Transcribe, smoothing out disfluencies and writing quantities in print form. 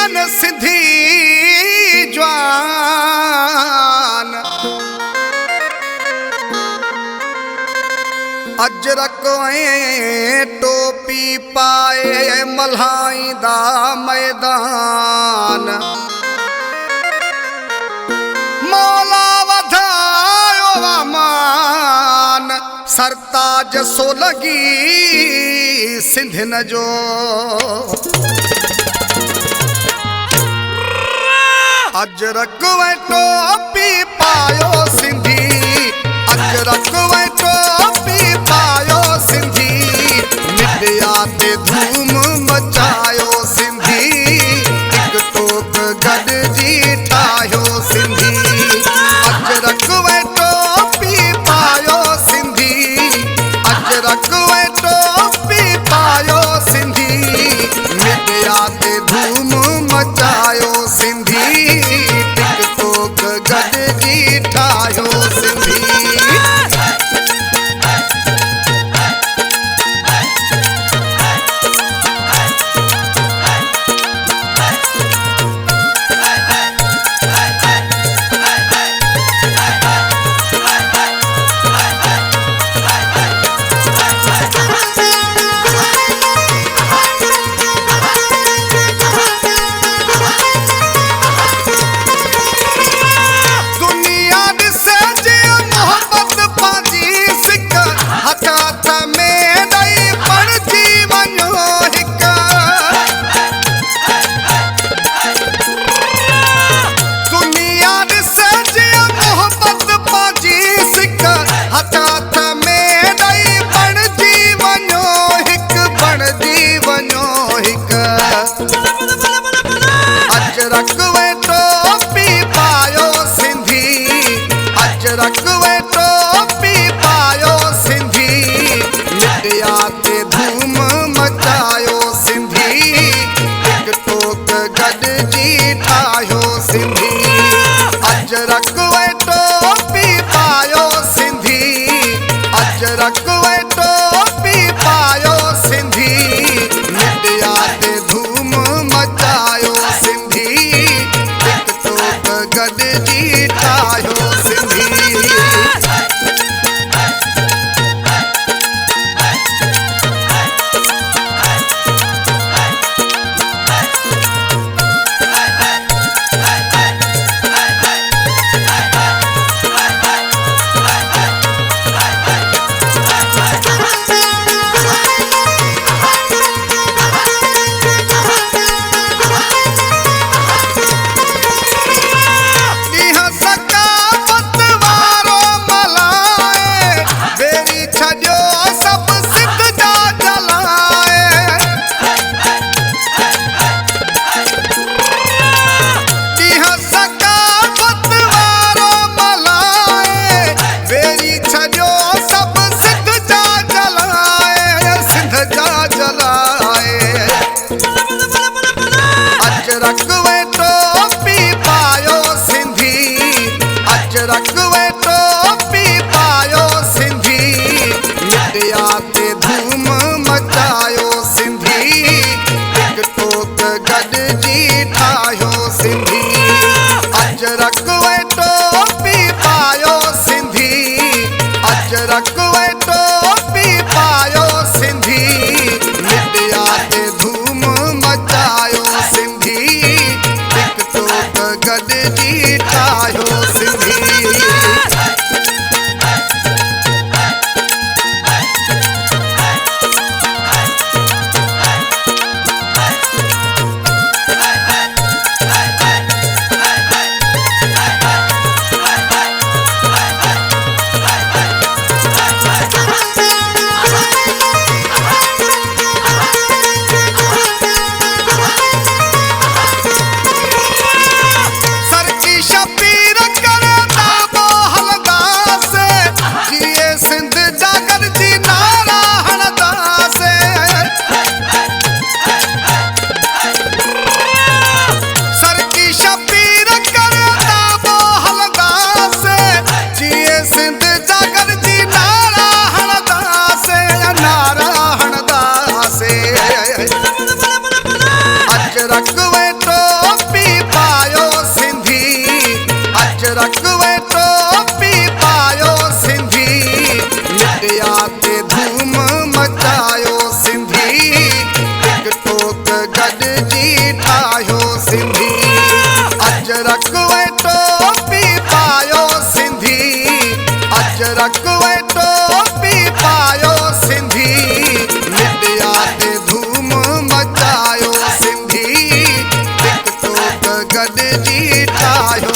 जीवन सिंधी जवान अजरक ऐं टोपी पाए मल्हाईंदा मैदान मौला वधायो अमान सरताज सोलगी सिंधिन जो अजरक ऐं टोपी पायो सिंधी अजरक ऐं टोपी पायो सिंधी मिटिया ते धूम मचायो सिंधी एक टोक गॾिजी ठाहियो सिंधी अजरक ऐं टोपी पायो सिंधी अजरक ऐं टोपी पायो सिंधी मिटिया ते धूम मचायो सिंधी एक टोक गॾिजी ठाहियो सिंधी अजरक ऐं टोपी पायो सिंधी अजरक ऐं टोपी पायो सिंधी मिटिया ते धूम मचायो सिंधी एक टोक गॾिजी ठाहियो सिंधी अजरक ऐं टोपी पायो सिंधी अजरक ऐं टोपी पायो सिंधी मिटिया ते धूम मचायो सिंधी एक टोक गॾिजी ठाहियो सिंधी अजरक ऐं टोपी पायो सिंधी अजरक ऐं टोपी पायो सिंधी मिटिया ते धूम मचायो सिंधी एक टोक गॾिजी ठाहियो सिंधी अजरक ऐं टोपी पायो सिंधी अजरक ऐं टोपी पायो सिंधी मिटिया ते धूम मचायो सिंधी एक टोक गॾिजी ठाहियो सिंधी गॾिजी ठाहियो